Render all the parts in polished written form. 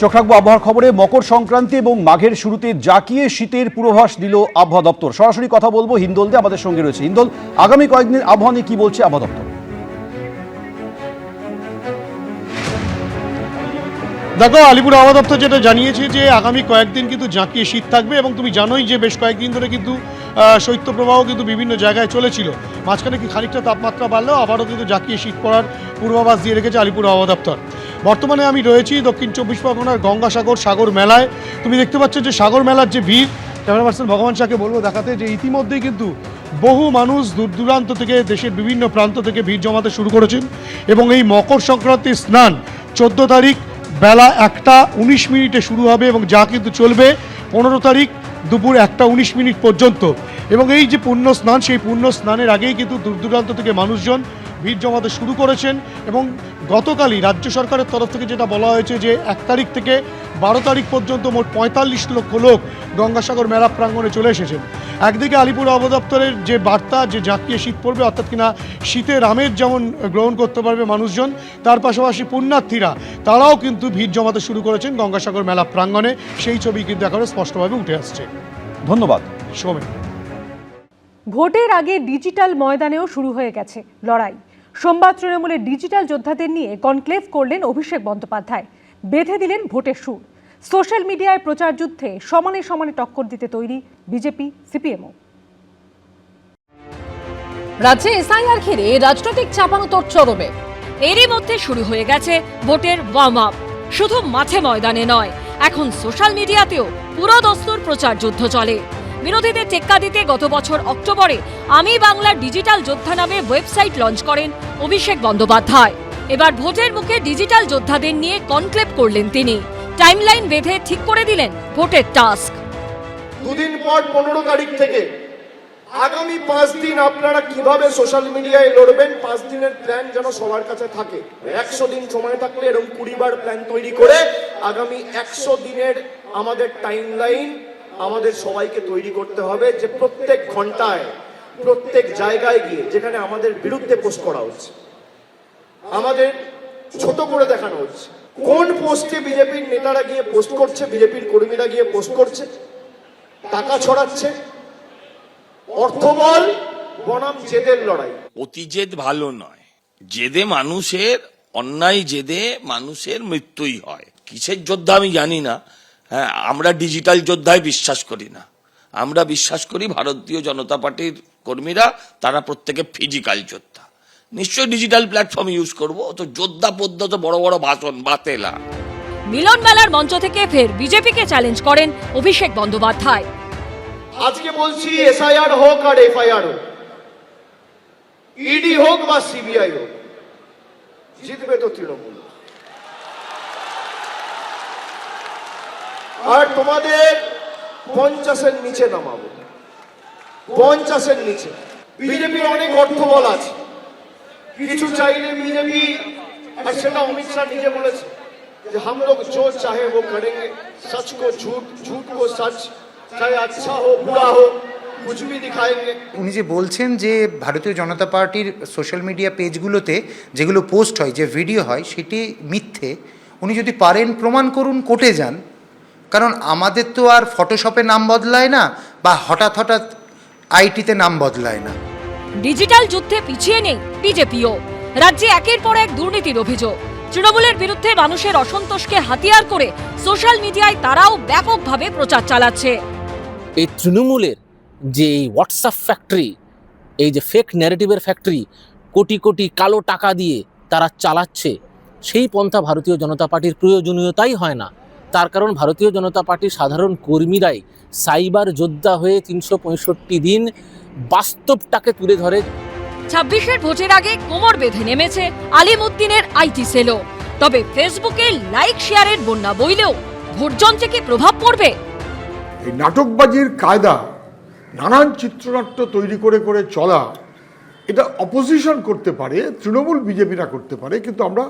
চোখ রাখবো আবহাওয়ার খবরে। মকর সংক্রান্তি এবং মাঘের শুরুতে জাকিয়ে শীতের পূর্বাভাস দিল আবহাওয়া দপ্তর। সরাসরি কথা বলবো হিন্দোল দিয়ে, আমাদের সঙ্গে রয়েছে হিন্দোল। আগামী কয়েকদিন আবহাওয়া নিয়ে কি বলছে আবহাওয়া দপ্তর? দেখো, আলিপুর আবহাওয়া দপ্তর যেটা জানিয়েছে যে আগামী কয়েকদিন কিন্তু জাঁকিয়ে শীত থাকবে এবং তুমি জানোই যে বেশ কয়েকদিন ধরে কিন্তু শৈত্যপ্রবাহ কিন্তু বিভিন্ন জায়গায় চলেছিল। মাঝখানে কি খানিকটা তাপমাত্রা বাড়লেও আবারও কিন্তু জাঁকিয়ে শীত পড়ার পূর্বাভাস দিয়ে রেখেছে আলিপুর আবহাওয়া দপ্তর। বর্তমানে আমি রয়েছি দক্ষিণ চব্বিশ পরগনার গঙ্গাসাগর সাগর মেলায়। তুমি দেখতে পাচ্ছ যে সাগর মেলার যে ভিড়, ক্যামেরা পার্সন ভগবান শাহকে বলবো দেখাতে যে ইতিমধ্যেই কিন্তু বহু মানুষ দূর দূরান্ত থেকে, দেশের বিভিন্ন প্রান্ত থেকে ভিড় জমাতে শুরু করেছেন এবং এই মকর সংক্রান্তির স্নান 14 তারিখ বেলা 1:19 শুরু হবে এবং যা কিন্তু চলবে 15 তারিখ দুপুর 1:19 পর্যন্ত। এবং এই যে পুণ্য স্নান, সেই পুণ্য স্নানের আগেই কিন্তু দূর দূরান্ত থেকে মানুষজন ভিড় জমাতে শুরু করেছেন এবং গতকালই রাজ্য সরকারের তরফ থেকে যেটা বলা হয়েছে যে 1 তারিখ থেকে 12 তারিখ পর্যন্ত মোট 45 লক্ষ লোক গঙ্গাসাগর মেলা প্রাঙ্গণে চলে এসেছেন। একদিকে আলিপুর আবহাওয়া দপ্তরের যে বার্তা যে জাঁকিয়ে শীত পড়বে, অর্থাৎ কিনা শীতের আমেজ যেমন গ্রহণ করতে পারবে মানুষজন, তার পাশাপাশি পুণ্যার্থীরা তারাও কিন্তু ভিড় জমাতে শুরু করেছেন গঙ্গাসাগর মেলা প্রাঙ্গণে। সেই ছবি কিন্তু এখনো স্পষ্টভাবে উঠে আসছে। ধন্যবাদ সৌমেন। ভোটের আগে ডিজিটাল ময়দানেও শুরু হয়ে গেছে লড়াই। সোমবার তৃণমূলের ডিজিটাল যোদ্ধাদের নিয়ে কনক্লেভ করলেন অভিষেক বন্দ্যোপাধ্যায়। বেঁধে দিলেন ভোটের সুর। সোশ্যাল মিডিয়ায় প্রচার যুদ্ধে সমানে সমানে টক্কর দিতে তৈরি বিজেপি, সিপিএমও। রাজ্যে এসআইআর ঘিরে রাজনৈতিক চাপানোতর চরমে। এরই মধ্যে শুরু হয়ে গেছে ভোটের ওয়ার্ম আপ। শুধু মাঠে ময়দানে নয়, এখন সোশ্যাল মিডিয়াতেও পুরো দস্তুর প্রচার যুদ্ধ চলে। বিরোধীদের টেক্কা দিতে গত বছর অক্টোবরে আমি বাংলার ডিজিটাল যোদ্ধা নামে ওয়েবসাইট লঞ্চ করেন অভিষেক বন্দ্যোপাধ্যায়। এবার ভোটের মুখে ডিজিটাল যোদ্ধাদের নিয়ে কনক্লেভ করলেন তিনি। টাইমলাইন বেঁধে ঠিক করে দিলেন ভোটের টাস্ক। দুদিন পর 15 তারিখ থেকে আগামী 5 দিন আপনারা কিভাবে সোশ্যাল মিডিয়ায় লড়বেন, 5 দিনের প্ল্যান যেন সবার কাছে থাকে। 100 দিন সময় থাকলে এরকম 20 বার প্ল্যান তৈরি করে আগামী 100 দিনের আমাদের টাইমলাইন আমাদের সবাইকে তৈরি করতে হবে, যে প্রত্যেক ঘন্টায় প্রত্যেক জায়গায় গিয়ে যেখানে আমাদের বিরুদ্ধে পোস্ট করা হচ্ছে, আমাদের ছোট করে দেখানো হচ্ছে। কোন পোস্টে বিজেপির নেতারা গিয়ে পোস্ট করছে, বিজেপির কর্মীরা গিয়ে পোস্ট করছে, টাকা ছড়াচ্ছে, অর্থবল বনাম জেদের লড়াই। অতি জেদ ভালো নয়। জেদে মানুষের, অন্যায় জেদে মানুষের মৃত্যুই হয়। কিসের যোদ্ধা আমি জানি না। হ্যাঁ, আমরা ডিজিটাল যোদ্ধায় বিশ্বাস করি না। আমরা বিশ্বাস করি ভারতীয় জনতা পার্টির কর্মীরা তারা প্রত্যেকে ফিজিক্যাল যোদ্ধা। নিশ্চয়ই ডিজিটাল প্ল্যাটফর্ম ইউজ করবো। তো যোদ্ধা পদ্ধতি বড় বড় ভাষণ বাতেলা। মিলন মেলার মঞ্চ থেকে ফের বিজেপিকে চ্যালেঞ্জ করেন অভিষেক বন্দ্যোপাধ্যায়। আজকে বলছি, এসআইআর হোক আর এফআইআর হোক, ইডি হোক বা সিবিআই হোক, জিতবে তো তৃণমূল। আর তোমাদের 50-এর নিচে নামাবো, 50-এর নিচে। বিজেপির অনেক অর্থবল আছে, কিছু চাইলে বিজেপি, আর সেটা অমিত শাহ নিজে বলেছে যে हम लोग जो चाहे वो करेंगे, सच को झूठ, झूठ को सच, चाहे अच्छा हो बुरा हो, कुछ भी दिखाएंगे। উনি যে বলছেন যে ভারতীয় জনতা পার্টির সোশ্যাল মিডিয়া পেজগুলোতে যেগুলো পোস্ট হয়, যে ভিডিও হয়, সেটি মিথ্যে। উনি যদি পারেন প্রমাণ করুন, কোর্টে যান। কারণ আমাদের তো আর ফটোশপে নাম বদলায় না বা হঠাৎ হঠাৎ আইটিতে নাম বদলায় না। ডিজিটাল যুদ্ধে পিছিয়ে নেই বিজেপিও। রাজ্যে একের পর এক দুর্নীতির অভিযোগ। তৃণমূলের বিরুদ্ধে মানুষের অসন্তোষকে হাতিয়ার করে সোশ্যাল মিডিয়ায় তারাও ব্যাপকভাবে প্রচার চালাচ্ছে। এই তৃণমূলের যে এই হোয়াটসঅ্যাপ ফ্যাক্টরি, এই যে ফেক ন্যারেটিভের ফ্যাক্টরি, কোটি কোটি কালো টাকা দিয়ে তারা চালাচ্ছে, সেই পন্থা ভারতীয় জনতা পার্টির প্রয়োজনীয়তাই হয় না। তার কারণ ভারতীয় জনতা পার্টির সাধারণ কর্মীরাই সাইবার যোদ্ধা হয়ে 365 দিন বাস্তবটাকে তুলে ধরে। 26-এর ভোটের আগে কোমর বেঁধে নেমেছে আলিমুদ্দিনের আইটি সেলও। তবে ফেসবুকে লাইক শেয়ারের বন্যা বইলেও ভোটযন্ত্রে কি প্রভাব পড়বে? এই নাটকবাজির কায়দা, নানান চিত্রনাট্য তৈরি করে করে চলা, এটা অপোজিশন করতে পারে, তৃণমূল বিজেপিরা করতে পারে, কিন্তু আমরা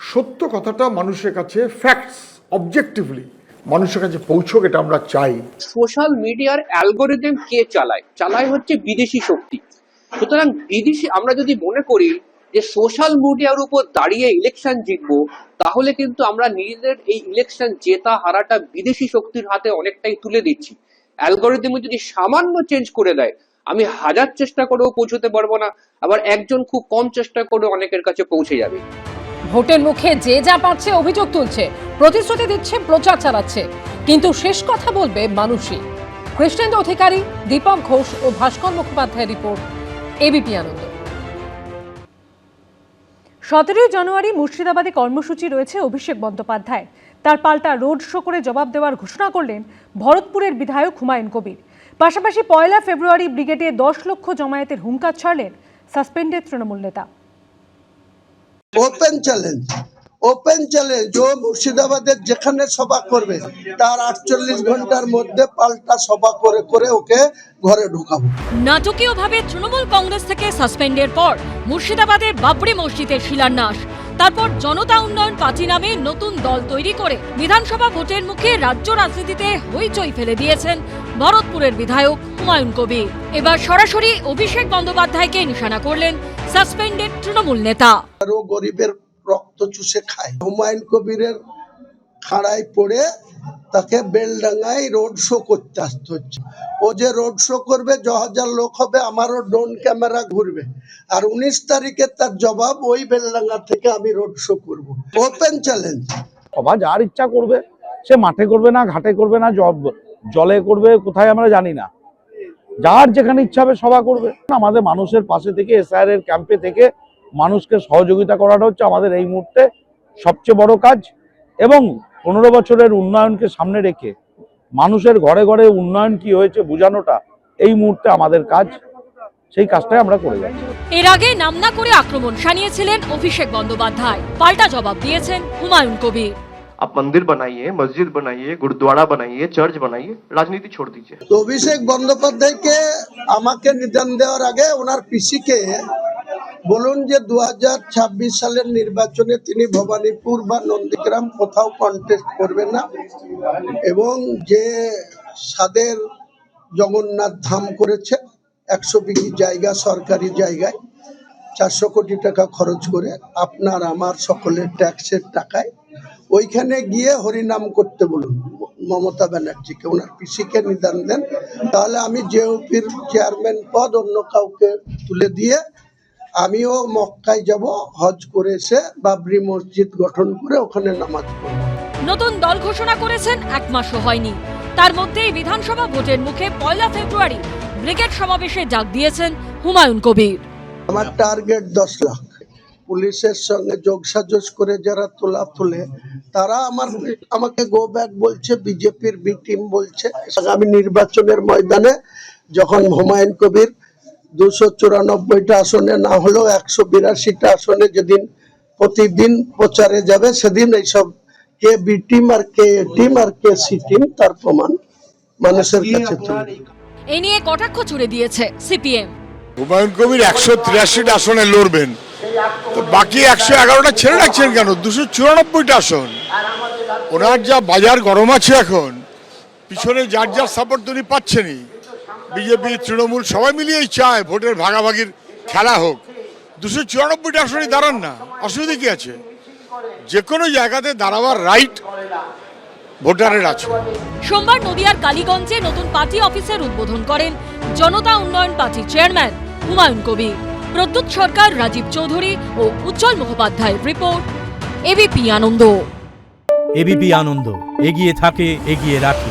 সত্য কথাটা মানুষের কাছে, ফ্যাক্টস অবজেক্টিভলি মানুষের কাছে পৌঁছক, এটা আমরা চাই। সোশ্যাল মিডিয়ার অ্যালগোরিদম কে চালায়? চালায় হচ্ছে বিদেশি শক্তি। সুতরাং বিদেশি, আমরা যদি মনে করি যে সোশ্যাল মিডিয়ার উপর দাঁড়িয়ে ইলেকশন জিতবো, তাহলে কিন্তু আমরা নিজেদের এই ইলেকশন জেতা হারাটা বিদেশি শক্তির হাতে অনেকটাই তুলে দিচ্ছি। অ্যালগরিদম যদি সামান্য চেঞ্জ করে দেয়, আমি হাজার চেষ্টা করেও পৌঁছতে পারবো না, আবার একজন খুব কম চেষ্টা করে অনেকের কাছে পৌঁছে যাবে। ভোটের মুখে যে যা পাচ্ছে অভিযোগ তুলছে, প্রতিশ্রুতি দিচ্ছে, প্রচার চালাচ্ছে, কিন্তু শেষ কথা বলবে মানুষই। কৃষ্ণেন্দু অধিকারী, দীপক ঘোষ ও ভাস্কর মুখোপাধ্যায়ের রিপোর্ট, এবিপি আনন্দ। 17 জানুয়ারি মুর্শিদাবাদে কর্মসূচি রয়েছে অভিষেক বন্দ্যোপাধ্যায়। তার পাল্টা রোড শো করে জবাব দেওয়ার ঘোষণা করলেন ভরতপুরের বিধায়ক হুমায়ুন কবির। পাশাপাশি 1 ফেব্রুয়ারি ব্রিগেডে 10 লক্ষ জমায়েতের হুঙ্কার ছাড়লেন সাসপেন্ডেড তৃণমূল নেতা। ওপেন চ্যালেঞ্জ ও মুর্শিদাবাদের যেখানে সভা করবে তার 48 ঘন্টার মধ্যে পাল্টা সভা করে করে ওকে ঘরে ঢোকাবো। নাটকীয়ভাবে তৃণমূল কংগ্রেস থেকে সাসপেন্ডের পর মুর্শিদাবাদের বাবরি মসজিদের শিলান্যাস, তারপর জনতা উন্নয়ন পার্টি নামে নতুন দল তৈরি করে বিধানসভা ভোটের মুখে রাজ্য রাজনীতিতে হইচই ফেলে দিয়েছেন ভরতপুরের বিধায়ক হুমায়ুন কবির। এবার সরাসরি অভিষেক বন্দ্যোপাধ্যায়কে নিশানা করলেন সাসপেন্ডেড তৃণমূল নেতা। আরো গরিবের রক্ত চুষে খায়, হুমায়ুন কবিরের খাড়ায় পড়ে তাকে বেলডাঙ্গায় রোড শো করতে আসতে হচ্ছে। ও যে রোড শো করবে, 10,000 লোক হবে, আমারও ড্রোন ক্যামেরা ঘুরবে, আর 19 তারিখে তার জবাব ওই বেলডাঙ্গা থেকে আমি রোড শো করব। Open challenge. সভা যার ইচ্ছা করবে, সে মাঠে করবে না, ঘাটে করবে না, জলে করবে, কোথায় আমরা জানি না, যার যেখানে ইচ্ছা হবে সভা করবে। আমাদের মানুষের পাশে থেকে এসআইআর এর ক্যাম্পে থেকে মানুষকে সহযোগিতা করাটা হচ্ছে আমাদের এই মুহূর্তে সবচেয়ে বড় কাজ, এবং 15 বছরের উন্নয়নকে সামনে রেখে মানুষের ঘরে ঘরে উন্নয়ন কি হয়েছে বোঝানোটা এই মুহূর্তে আমাদের কাজ। সেই কাজটাই আমরা করে যাচ্ছি। এর আগে নাম না করে আক্রমণ শানিয়েছিলেন অভিষেক বন্দ্যোপাধ্যায়, পাল্টা জবাব দিয়েছেন হুমায়ুন কবির। आप मंदिर बनाइए, मस्जिद बनाइए, गुरुद्वारा बनाइए, चर्च बनाइए, राजनीति छोड़ दीजिए। তো অভিষেক বন্দ্যোপাধ্যায়কে আমাকে নিদান দেওয়ার আগে ওনার পিসিকে বলুন যে 2026 সালের নির্বাচনে তিনি ভবানীপুর বা নন্দীগ্রাম কোথাও কন্টেস্ট করবেন না, এবং যে সাদের জগন্নাথ ধাম করেছে 100 বিঘি জায়গা, সরকারি জায়গায় 400 কোটি টাকা খরচ করে আপনার আমার সকলের ট্যাক্সের টাকায়, ওইখানে গিয়ে হরিনাম করতে বলুন মমতা ব্যানার্জিকে, ওনার পিসিকে নিদান দেন। তাহলে আমি জেওপির চেয়ারম্যান পদ অন্য কাউকে তুলে দিয়ে আমিও মক্কায় যাব, হজ করে এসে বাবরি মসজিদ গঠন করে ওখানে নামাজ পড়ব। নতুন দল ঘোষণা করেছেন 1 মাসও হয়নি, তার মধ্যেই বিধানসভা ভোটের মুখে 1 ফেব্রুয়ারি ব্রিগেড সমাবেশে ডাক দিয়েছেন হুমায়ুন কবির। আমার টার্গেট 10 লাখ। পুলিশের সঙ্গে যোগসাজশ করে যারা তোলে তারা আমাকে গো ব্যাক বলছে, বিজেপির বি টিম বলছে। আগামী নির্বাচনের ময়দানে যখন হুমায়ুন কবির 294টা আসনে না হলেও 182টা আসনে যেদিন প্রতিদিন প্রচারে যাবে, সেদিন এইসব কে বি টিম আর কে এ টিম আর কে সি টিম তার প্রমাণ মানুষের কাছে তুলে। এ নিয়ে কটাক্ষ ছুড়ে দিয়েছে সিপিএম। হুমায়ুন কবির 183টা আসনে লড়বেন, তো বাকি 111টা ছেড়ে রাখছেন কেন? 294টা আসন। ওনার যা বাজার গরম আছে এখন, পিছনে যার যার সাপোর্ট তিনি পাচ্ছেনই। বিজেপি তৃণমূল সবাই মিলিয়েই চায় ভোটের ভাগাভাগির খেলা হোক। 294টা আসনে দাঁড়ান না, অসুবিধা কি আছে? যে কোনো জায়গাতে দাঁড়াবার রাইট ভোটারের আছে। সোমবার নদিয়ার কালীগঞ্জে নতুন পার্টি অফিসের উদ্বোধন করেন জনতা উন্নয়ন পার্টির চেয়ারম্যান হুমায়ুন কবির। প্রদ্যুৎ সরকার, রাজীব চৌধুরী ও উজ্জ্বল মুখোপাধ্যায়ের রিপোর্ট, এবিপি আনন্দ। এবিপি আনন্দ, এগিয়ে থাকে, এগিয়ে রাখে।